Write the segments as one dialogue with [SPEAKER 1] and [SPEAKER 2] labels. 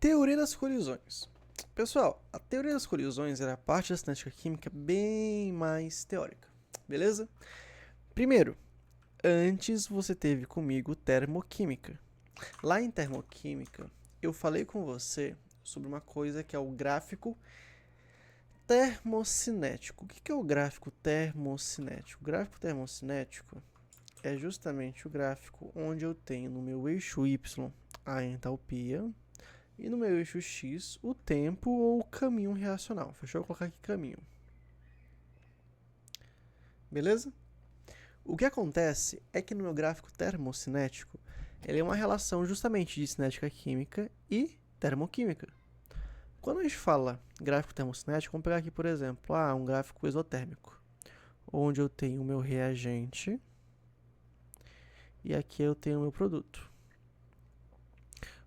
[SPEAKER 1] Teoria das colisões. Pessoal, a teoria das colisões era a parte da cinética química bem mais teórica, beleza? Primeiro, antes você teve comigo termoquímica. Lá em termoquímica, eu falei com você sobre uma coisa que é o gráfico termocinético. O que é o gráfico termocinético? O gráfico termocinético é justamente o gráfico onde eu tenho no meu eixo Y a entalpia e no meu eixo X o tempo ou o caminho reacional. Fechou? Eu vou colocar aqui caminho. Beleza? O que acontece é que no meu gráfico termocinético ele é uma relação justamente de cinética química e termoquímica. Quando a gente fala gráfico termocinético, vamos pegar aqui, por exemplo, um gráfico exotérmico, onde eu tenho o meu reagente e aqui eu tenho o meu produto.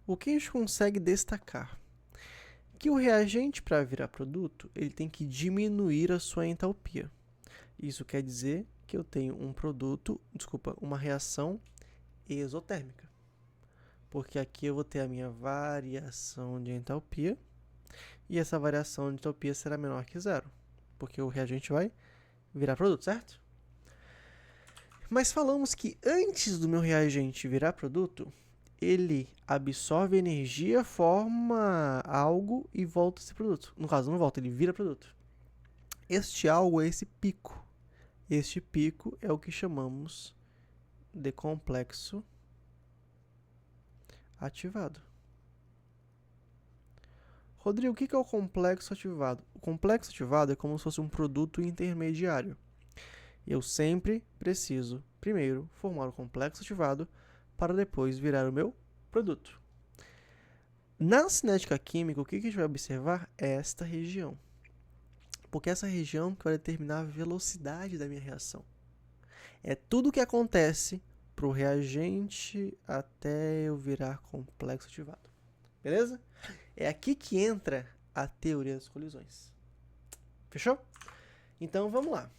[SPEAKER 1] O que a gente consegue destacar? Que o reagente, para virar produto, ele tem que diminuir a sua entalpia. Isso quer dizer que eu tenho uma reação exotérmica. Porque aqui eu vou ter a minha variação de entalpia e essa variação de entalpia será menor que zero, porque o reagente vai virar produto, certo? Mas falamos que antes do meu reagente virar produto, ele absorve energia, forma algo e volta a ser produto. No caso, não volta, ele vira produto. Este algo é esse pico. Este pico é o que chamamos de complexo ativado. Rodrigo, o que é o complexo ativado? O complexo ativado é como se fosse um produto intermediário. Eu sempre preciso, primeiro, formar o complexo ativado para depois virar o meu produto. Na cinética química, o que a gente vai observar é esta região. Porque essa região que vai determinar a velocidade da minha reação. É tudo o que acontece para o reagente até eu virar complexo ativado. Beleza? É aqui que entra a teoria das colisões. Fechou? Então vamos lá.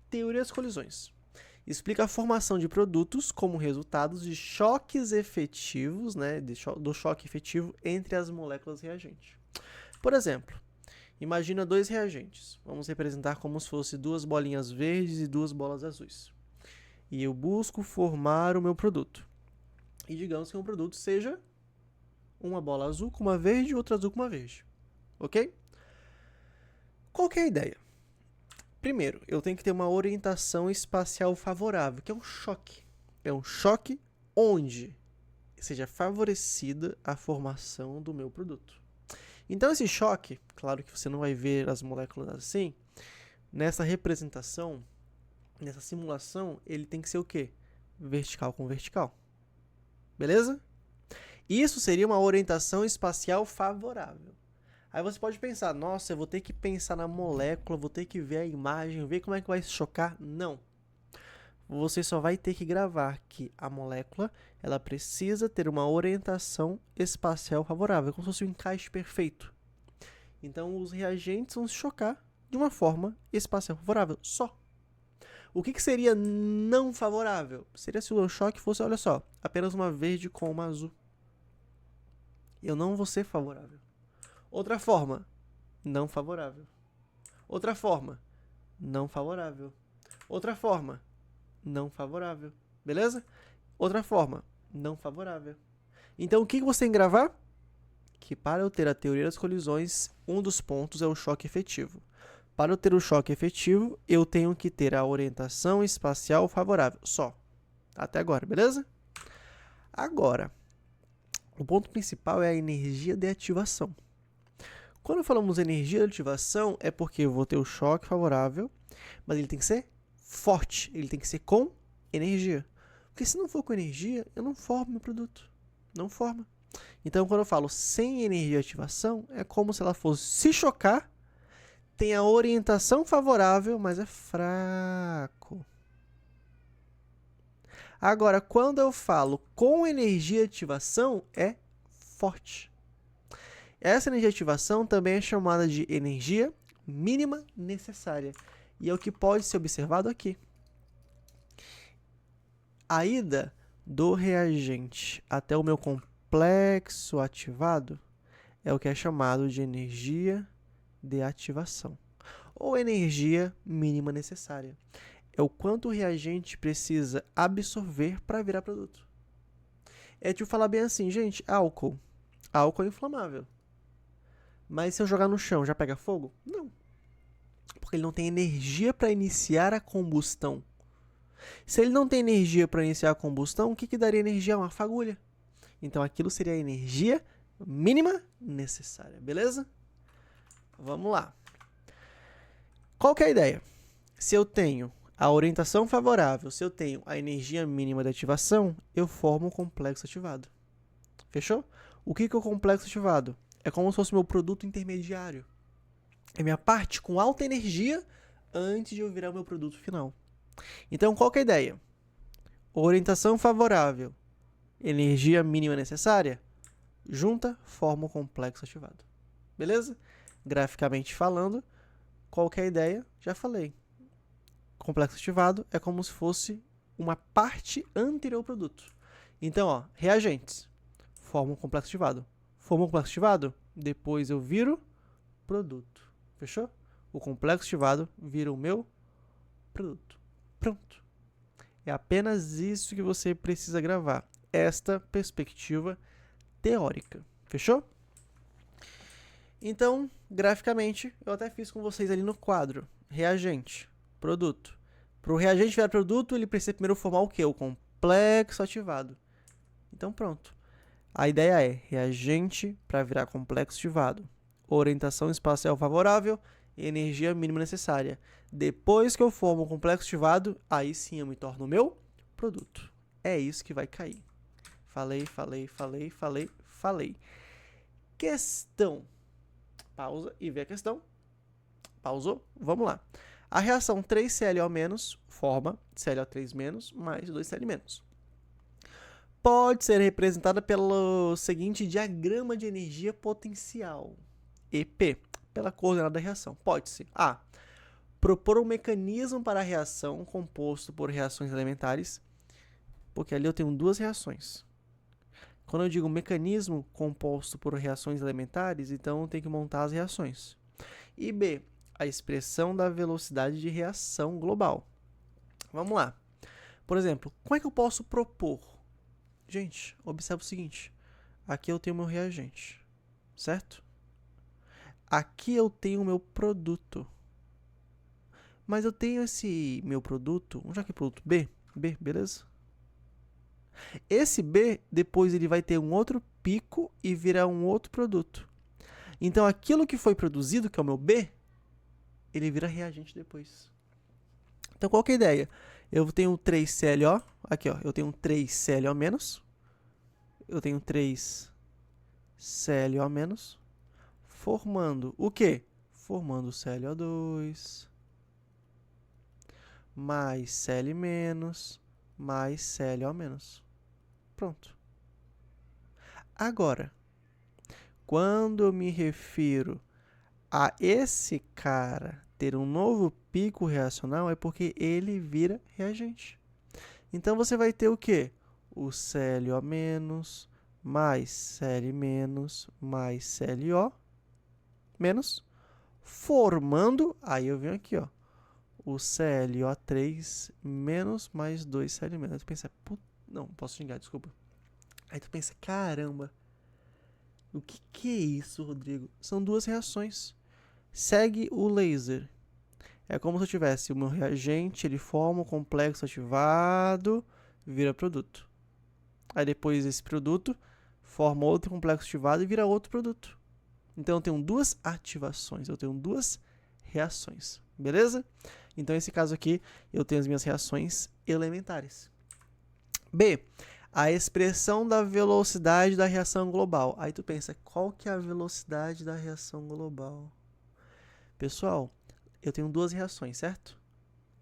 [SPEAKER 1] Teoria das colisões. Explica a formação de produtos como resultados de choques efetivos, do choque efetivo entre as moléculas reagentes. Por exemplo, imagina dois reagentes. Vamos representar como se fossem duas bolinhas verdes e duas bolas azuis. E eu busco formar o meu produto. E digamos que um produto seja uma bola azul com uma verde e outra azul com uma verde. Ok? Qual que é a ideia? Primeiro, eu tenho que ter uma orientação espacial favorável, que é um choque. É um choque onde seja favorecida a formação do meu produto. Então esse choque, claro que você não vai ver as moléculas assim, nessa representação, nessa simulação, ele tem que ser o quê? Vertical com vertical. Beleza? Isso seria uma orientação espacial favorável. Aí você pode pensar, nossa, eu vou ter que pensar na molécula, vou ter que ver a imagem, ver como é que vai se chocar. Não. Você só vai ter que gravar que a molécula ela precisa ter uma orientação espacial favorável, como se fosse um encaixe perfeito. Então os reagentes vão se chocar de uma forma espacial favorável, só. O que seria não favorável? Seria se o choque fosse, olha só, apenas uma verde com uma azul. Eu não vou ser favorável. Outra forma, não favorável. Outra forma, não favorável. Outra forma, não favorável. Beleza? Outra forma, não favorável. Então, o que você tem que gravar? Que para eu ter a teoria das colisões, um dos pontos é o choque efetivo. Para eu ter o choque efetivo, eu tenho que ter a orientação espacial favorável. Só. Até agora, beleza? Agora, o ponto principal é a energia de ativação. Quando falamos energia de ativação, é porque eu vou ter o choque favorável, mas ele tem que ser forte, ele tem que ser com energia. Porque se não for com energia, eu não formo meu produto. Não forma. Então, quando eu falo sem energia de ativação, é como se ela fosse se chocar, tem a orientação favorável, mas é fraco. Agora, quando eu falo com energia de ativação, é forte. Essa energia de ativação também é chamada de energia mínima necessária. E é o que pode ser observado aqui. A ida do reagente até o meu complexo ativado é o que é chamado de energia de ativação, ou energia mínima necessária. É o quanto o reagente precisa absorver para virar produto. É tipo falar bem assim, gente, álcool. Álcool é inflamável. Mas se eu jogar no chão, já pega fogo? Não. Porque ele não tem energia para iniciar a combustão. Se ele não tem energia para iniciar a combustão, o que daria energia? Uma fagulha. Então aquilo seria a energia mínima necessária, beleza? Vamos lá. Qual que é a ideia? Se eu tenho a orientação favorável, se eu tenho a energia mínima de ativação, eu formo um complexo ativado. Fechou? O que é o complexo ativado? É como se fosse meu produto intermediário. É minha parte com alta energia antes de eu virar o meu produto final. Então, qual que é a ideia? Orientação favorável, energia mínima necessária, junta, forma o complexo ativado. Beleza? Graficamente falando, qual que é a ideia? Já falei. Complexo ativado é como se fosse uma parte anterior ao produto. Então, ó, reagentes, forma um complexo ativado. Forma um complexo ativado, depois eu viro produto. Fechou? O complexo ativado vira o meu produto. Pronto. É apenas isso que você precisa gravar. Esta perspectiva teórica. Fechou? Então, graficamente, eu até fiz com vocês ali no quadro. Reagente, produto. Para o reagente virar produto, ele precisa primeiro formar o quê? O complexo ativado. Então, pronto. A ideia é reagente para virar complexo ativado. Orientação espacial favorável e energia mínima necessária. Depois que eu formo o complexo ativado, aí sim eu me torno o meu produto. É isso que vai cair. Falei. Questão. Pausa e vê a questão. Pausou? Vamos lá. A reação 3ClO- forma ClO3- mais 2Cl-. Pode ser representada pelo seguinte diagrama de energia potencial, EP, pela coordenada da reação. Pode ser A. Propor um mecanismo para a reação composto por reações elementares, porque ali eu tenho duas reações. Quando eu digo mecanismo composto por reações elementares, então eu tenho que montar as reações. E B. A expressão da velocidade de reação global. Vamos lá. Por exemplo, como é que eu posso propor? Gente, observa o seguinte. Aqui eu tenho meu reagente, certo? Aqui eu tenho o meu produto. Mas eu tenho esse meu produto, vamos já que é produto B, beleza? Esse B, depois ele vai ter um outro pico e virar um outro produto. Então, aquilo que foi produzido, que é o meu B, ele vira reagente depois. Então, qual que é a ideia? Eu tenho 3ClO, aqui ó, eu tenho 3ClO-, eu tenho 3ClO-, formando o quê? Formando ClO2, mais Cl-, mais ClO-. Pronto. Agora, quando eu me refiro a esse cara ter um novo pico reacional, é porque ele vira reagente. Então, você vai ter o quê? O ClO- mais Cl-, mais ClO-, formando, aí eu venho aqui, ó, o ClO3- mais 2Cl-. Aí tu pensa, não, posso xingar, desculpa. Aí tu pensa, caramba, o que é isso, Rodrigo? São duas reações. Segue o laser. É como se eu tivesse o meu reagente, ele forma um complexo ativado, vira produto. Aí depois esse produto forma outro complexo ativado e vira outro produto. Então eu tenho duas ativações, eu tenho duas reações, beleza? Então nesse caso aqui eu tenho as minhas reações elementares. B. A expressão da velocidade da reação global. Aí tu pensa, qual que é a velocidade da reação global? Pessoal, eu tenho duas reações, certo?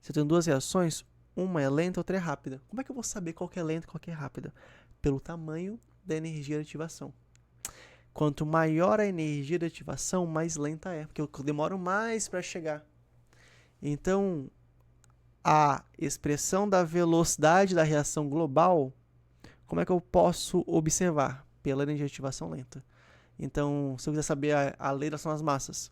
[SPEAKER 1] Se eu tenho duas reações, uma é lenta, outra é rápida. Como é que eu vou saber qual que é lenta e qual que é rápida? Pelo tamanho da energia de ativação. Quanto maior a energia de ativação, mais lenta é, porque eu demoro mais para chegar. Então, a expressão da velocidade da reação global, como é que eu posso observar? Pela energia de ativação lenta. Então, se eu quiser saber a lei das das massas,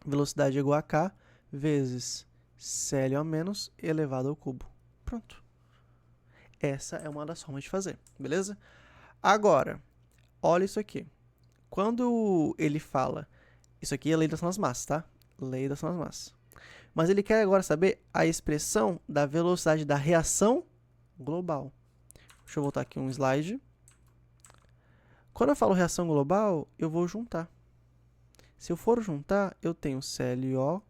[SPEAKER 1] velocidade é igual a K vezes CLO menos elevado ao cubo. Pronto. Essa é uma das formas de fazer, beleza? Agora, olha isso aqui. Quando ele fala, isso aqui é a lei das das massas, tá? Lei das das massas. Mas ele quer agora saber a expressão da velocidade da reação global. Deixa eu voltar aqui um slide. Quando eu falo reação global, eu vou juntar. Se eu for juntar, eu tenho CLO...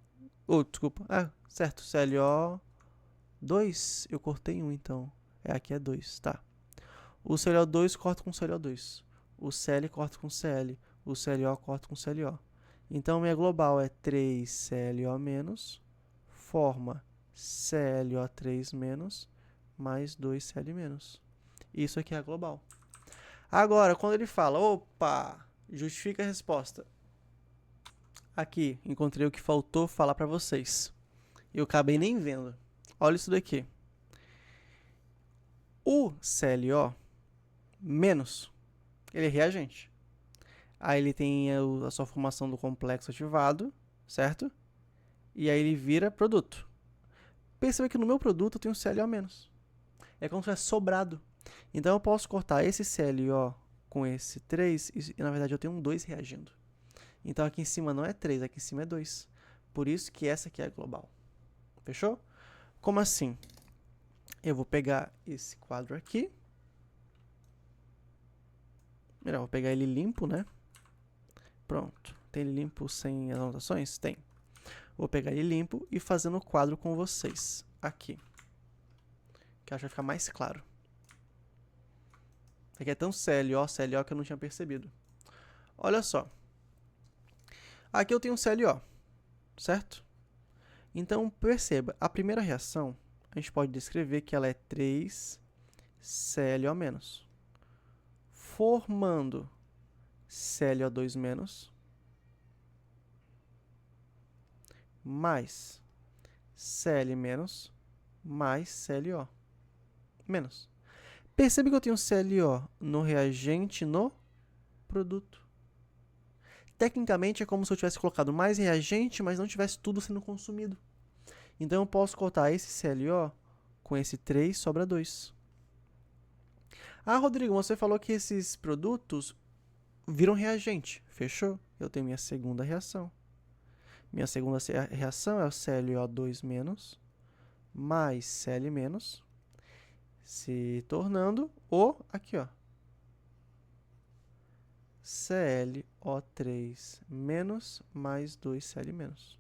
[SPEAKER 1] certo, CLO2. Eu cortei um, então. Aqui é 2, tá. O CLO2 corta com o CLO2. O Cl corta com o Cl. O CLO corta com o CLO. Então, minha global é 3CLO menos, forma CLO3 menos, mais 2Cl menos. Isso aqui é a global. Agora, quando ele fala, opa, justifica a resposta. Aqui, encontrei o que faltou falar para vocês. Eu acabei nem vendo. Olha isso daqui. O CLO menos, ele é reagente. Aí ele tem a sua formação do complexo ativado, certo? E aí ele vira produto. Perceba que no meu produto eu tenho CLO menos. É como se tivesse sobrado. Então eu posso cortar esse CLO com esse 3 e na verdade eu tenho um 2 reagindo. Então aqui em cima não é 3, aqui em cima é 2. Por isso que essa aqui é a global. Fechou? Como assim? Eu vou pegar esse quadro aqui. Melhor, vou pegar ele limpo, né? Pronto. Tem ele limpo sem as anotações? Tem. Vou pegar ele limpo e fazendo o quadro com vocês. Aqui. Que acho que vai ficar mais claro. Aqui é tão CLO que eu não tinha percebido. Olha só. Aqui eu tenho um CLO, certo? Então, perceba, a primeira reação, a gente pode descrever que ela é 3CLO menos, formando CLO2 menos, mais Cl menos, mais CLO menos. Percebe que eu tenho CLO no reagente no produto. Tecnicamente, é como se eu tivesse colocado mais reagente, mas não tivesse tudo sendo consumido. Então, eu posso cortar esse CLO com esse 3, sobra 2. Ah, Rodrigo, você falou que esses produtos viram reagente. Fechou? Eu tenho minha segunda reação. Minha segunda reação é o CLO2 menos, mais Cl menos, se tornando o, aqui ó, ClO3 menos mais 2Cl menos.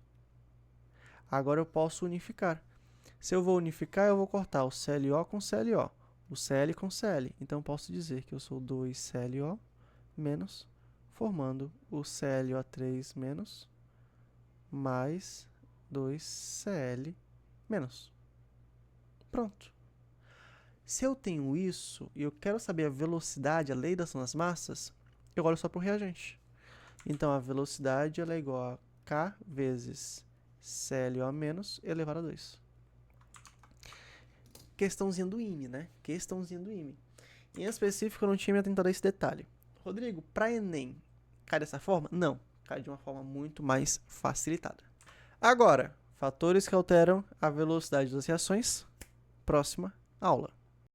[SPEAKER 1] Agora eu posso unificar. Se eu vou unificar, eu vou cortar o ClO com ClO, o Cl com Cl. Então eu posso dizer que eu sou 2ClO menos, formando o ClO3 menos mais 2Cl menos. Pronto. Se eu tenho isso e eu quero saber a velocidade, a lei da ação das massas, eu olho só para o reagente. Então, a velocidade ela é igual a K vezes ClO menos elevado a 2. Questãozinha do IME, né? Questãozinha do IME. Em específico, eu não tinha me atentado a esse detalhe. Rodrigo, para Enem, cai dessa forma? Não. Cai de uma forma muito mais facilitada. Agora, fatores que alteram a velocidade das reações. Próxima aula.